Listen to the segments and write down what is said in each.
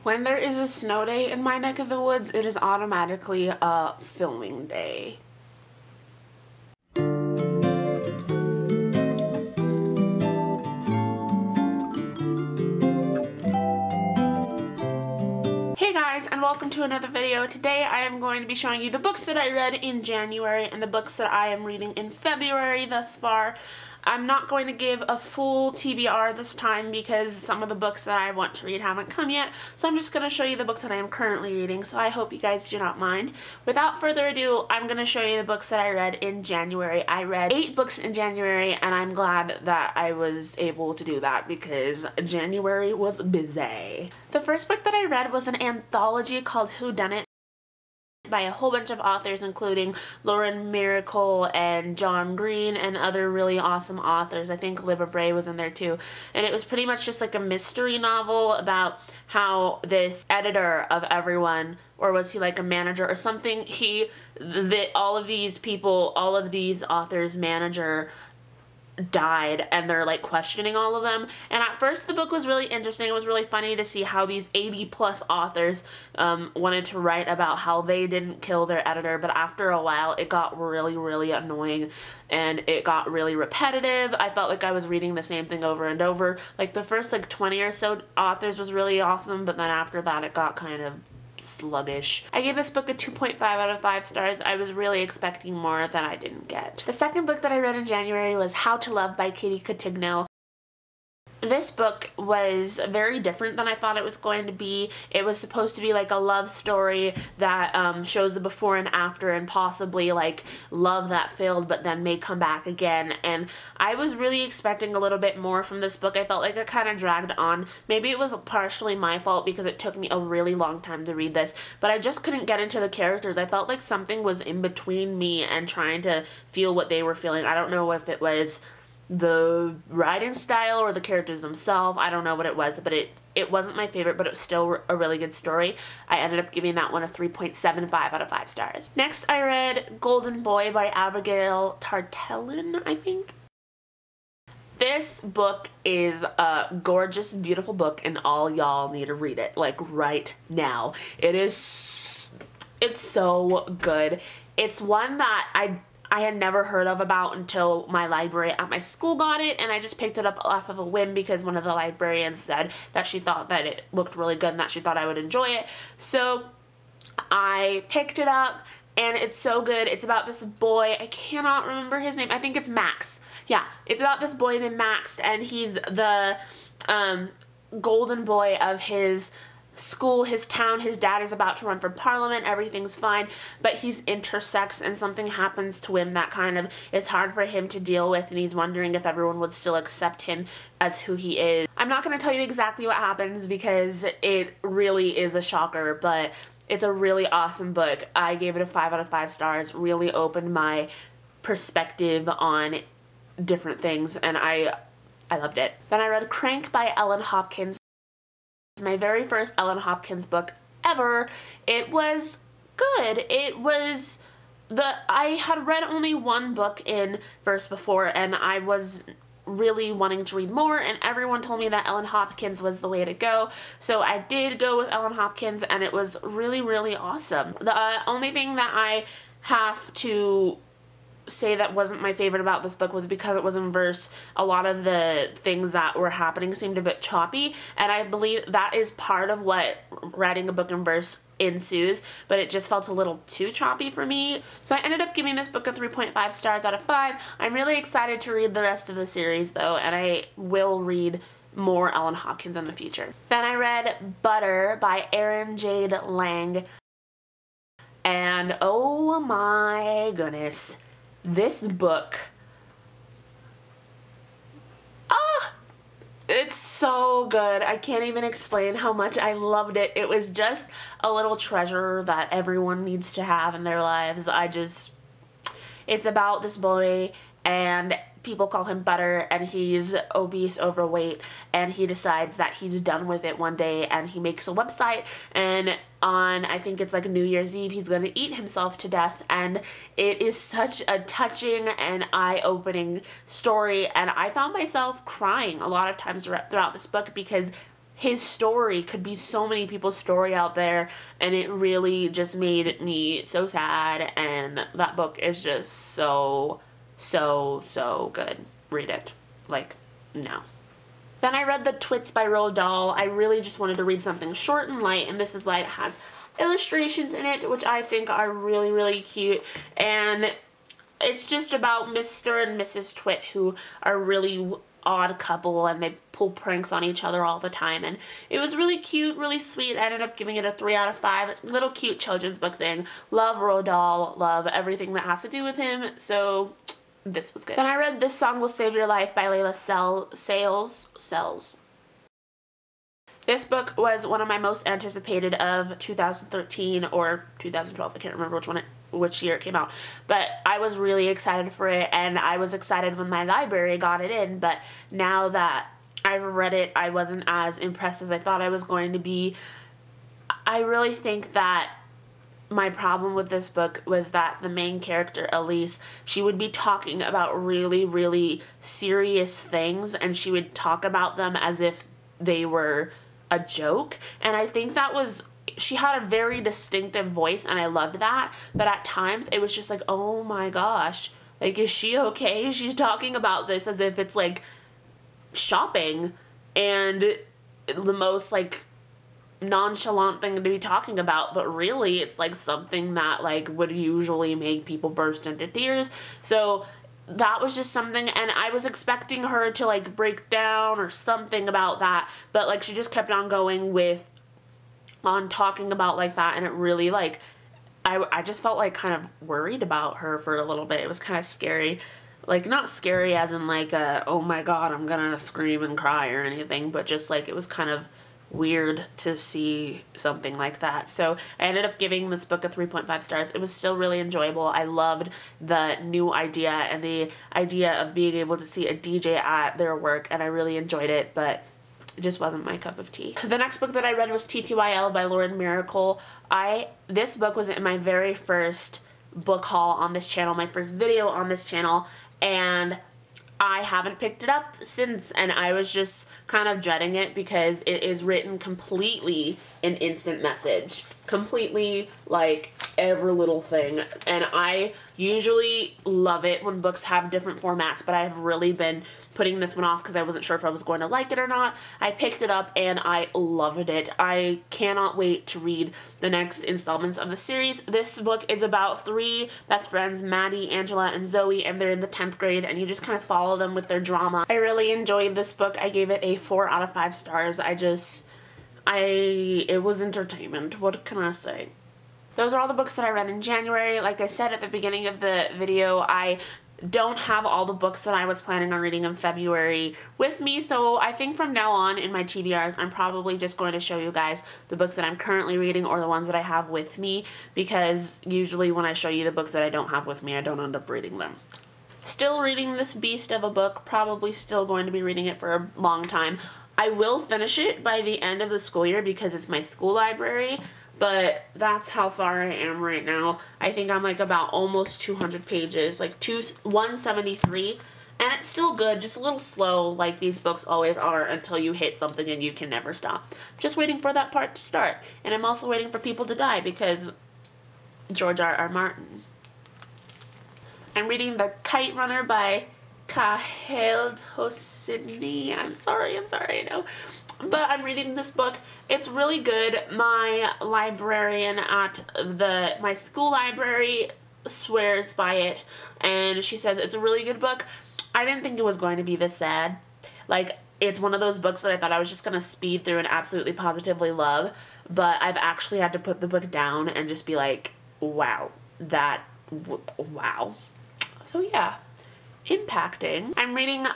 When there is a snow day in my neck of the woods, it is automatically a filming day. Hey guys, and welcome to another video. Today I am going to be showing you the books that I read in January and the books that I am reading in February thus far. I'm not going to give a full TBR this time because some of the books that I want to read haven't come yet, so I'm just going to show you the books that I am currently reading, so I hope you guys do not mind. Without further ado, I'm going to show you the books that I read in January. I read 8 books in January, and I'm glad that I was able to do that because January was busy. The first book that I read was an anthology called Whodunit by a whole bunch of authors, including Lauren Miracle and John Green and other really awesome authors. I think Libba Bray was in there too. And it was pretty much just like a mystery novel about how this editor of everyone, or was he like a manager or something, all of these authors' manager died, and they're like questioning all of them. And at first the book was really interesting. It was really funny to see how these 80+ authors wanted to write about how they didn't kill their editor, but after a while it got really annoying and it got really repetitive. I felt like I was reading the same thing over and over. Like the first 20 or so authors was really awesome, but then after that it got kind of sluggish. I gave this book a 2.5 out of 5 stars. I was really expecting more than I didn't get. The second book that I read in January was How to Love by Katie Cotigno. This book was very different than I thought it was going to be. It was supposed to be like a love story that shows the before and after, and possibly like love that failed but then may come back again. And I was really expecting a little bit more from this book. I felt like it kind of dragged on. Maybe it was partially my fault because it took me a really long time to read this, but I just couldn't get into the characters. I felt like something was in between me and trying to feel what they were feeling. I don't know if it was the writing style or the characters themselves. I don't know what it was, but it wasn't my favorite, but it was still a really good story. I ended up giving that one a 3.75 out of 5 stars. Next, I read Golden Boy by Abigail Tartellin, I think. This book is a gorgeous, beautiful book, and all y'all need to read it, like right now. It's so good. It's one that I had never heard of about until my library at my school got it, and I just picked it up off of a whim because one of the librarians said that she thought that it looked really good and that she thought I would enjoy it. So I picked it up, and it's so good. It's about this boy. I cannot remember his name. I think it's Max. Yeah, it's about this boy named Max, and he's the golden boy of his school, his town. His dad is about to run for parliament. Everything's fine, but he's intersex, and something happens to him that kind of is hard for him to deal with, and he's wondering if everyone would still accept him as who he is. I'm not going to tell you exactly what happens because it really is a shocker, but it's a really awesome book. I gave it a 5 out of 5 stars. Really opened my perspective on different things, and I loved it. Then I read Crank by Ellen Hopkins. My very first Ellen Hopkins book ever. It was good. I had read only one book in verse before, and I was really wanting to read more, and everyone told me that Ellen Hopkins was the way to go, so I did go with Ellen Hopkins, and it was really awesome. The only thing that I have to say that wasn't my favorite about this book was because it was in verse. A lot of the things that were happening seemed a bit choppy, and I believe that is part of what writing a book in verse ensues, but it just felt a little too choppy for me. So I ended up giving this book a 3.5 stars out of 5. I'm really excited to read the rest of the series though, and I will read more Ellen Hopkins in the future. Then I read Butter by Erin Jade Lang, and oh my goodness, this book, it's so good. I can't even explain how much I loved it. It was just a little treasure that everyone needs to have in their lives. It's about this boy, and people call him Butter, and he's obese, overweight, and he decides that he's done with it one day, and he makes a website, and on, I think it's like New Year's Eve, he's going to eat himself to death, and it is such a touching and eye-opening story, and I found myself crying a lot of times throughout this book because his story could be so many people's story out there, and it really just made me so sad. And that book is just so good. Read it, like, now. Then I read The Twits by Roald Dahl. I really just wanted to read something short and light, and this is light. It has illustrations in it, which I think are really cute, and it's just about Mr. and Mrs. Twit, who are really odd couple, and they pull pranks on each other all the time, and it was really cute, really sweet. I ended up giving it a 3 out of 5. Little cute children's book thing. Love Roald Dahl, love everything that has to do with him, so this was good. Then I read This Song Will Save Your Life by Layla Sales. This book was one of my most anticipated of 2013 or 2012. I can't remember which year it came out. But I was really excited for it, and I was excited when my library got it in. But now that I've read it, I wasn't as impressed as I thought I was going to be. I really think that my problem with this book was that the main character, Elise, she would be talking about really serious things, and she would talk about them as if they were a joke. And I think that was, she had a very distinctive voice, and I loved that. But at times it was just like, oh my gosh, like, is she okay? She's talking about this as if it's like shopping and the most like nonchalant thing to be talking about, but really it's like something that like would usually make people burst into tears. So that was just something, and I was expecting her to like break down or something about that, but like she just kept on going on talking about like that, and it really like I just felt like kind of worried about her for a little bit. It was kind of scary. Like, not scary as in like oh my god, I'm gonna scream and cry or anything, but just like it was kind of weird to see something like that. So I ended up giving this book a 3.5 stars. It was still really enjoyable. I loved the new idea and the idea of being able to see a DJ at their work, and I really enjoyed it, but it just wasn't my cup of tea. The next book that I read was TTYL by Lauren Miracle. This book was in my very first book haul on this channel, my first video on this channel, and I haven't picked it up since, and I was just kind of dreading it because it is written completely in instant message. Completely, like, every little thing. And I usually love it when books have different formats, but I've really been putting this one off because I wasn't sure if I was going to like it or not. I picked it up and I loved it. I cannot wait to read the next installments of the series. This book is about 3 best friends, Maddie, Angela, and Zoe, and they're in the 10th grade, and you just kind of follow them with their drama. I really enjoyed this book. I gave it a 4 out of 5 stars. It was entertainment. What can I say? Those are all the books that I read in January. Like I said at the beginning of the video, I don't have all the books that I was planning on reading in February with me, so I think from now on in my TBRs, I'm probably just going to show you guys the books that I'm currently reading or the ones that I have with me, because usually when I show you the books that I don't have with me, I don't end up reading them. Still reading this beast of a book, probably still going to be reading it for a long time. I will finish it by the end of the school year because it's my school library, but that's how far I am right now. I think I'm like about almost 200 pages, like 173, and it's still good, just a little slow like these books always are until you hit something and you can never stop. Just waiting for that part to start, and I'm also waiting for people to die because George R.R. Martin. I'm reading The Kite Runner by Kaheld Hosseini. I'm sorry, I know. But I'm reading this book. It's really good. My librarian at my school library swears by it, and she says it's a really good book. I didn't think it was going to be this sad. Like, it's one of those books that I thought I was just going to speed through and absolutely positively love, but I've actually had to put the book down and just be like, wow, wow. So yeah. Impacting. I'm reading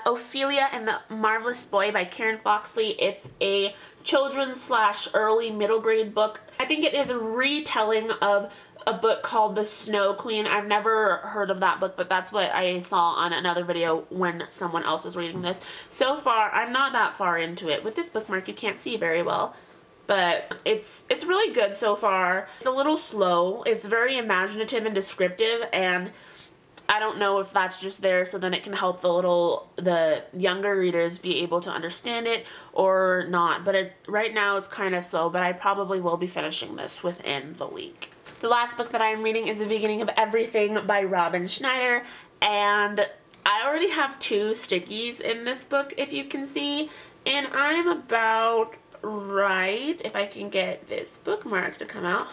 Ophelia and the Marvelous Boy by Karen Foxley. It's a children's / early middle grade book. I think it is a retelling of a book called The Snow Queen. I've never heard of that book, but that's what I saw on another video when someone else was reading this. So far, I'm not that far into it. With this bookmark, you can't see very well, but it's really good so far. It's a little slow. It's very imaginative and descriptive, and I don't know if that's just there so then it can help the younger readers be able to understand it or not. But right now it's kind of slow, but I probably will be finishing this within the week. The last book that I'm reading is The Beginning of Everything by Robin Schneider, and I already have 2 stickies in this book, if you can see, and I'm about right, if I can get this bookmark to come out,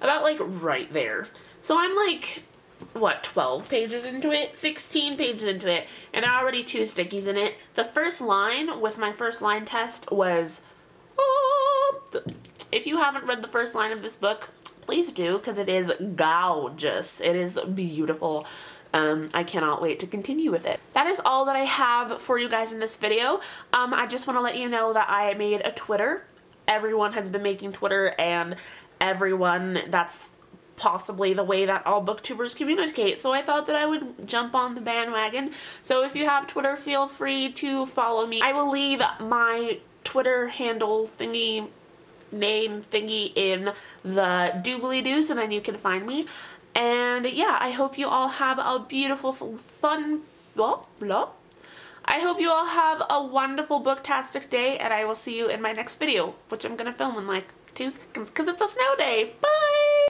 about like right there. So I'm like, what, 12 pages into it, 16 pages into it, and there are already 2 stickies in it. The first line with my first line test was, oh, if you haven't read the first line of this book, please do, because it is gorgeous. It is beautiful. I cannot wait to continue with it. That is all that I have for you guys in this video. I just want to let you know that I made a Twitter. Everyone has been making Twitter, and that's possibly the way that all booktubers communicate, so I thought that I would jump on the bandwagon. So if you have Twitter, feel free to follow me. I will leave my Twitter handle name thingy in the doobly-doo, so then you can find me. And yeah, I hope you all have a beautiful, fun, I hope you all have a wonderful booktastic day, and I will see you in my next video, which I'm gonna film in like 2 seconds because it's a snow day. Bye!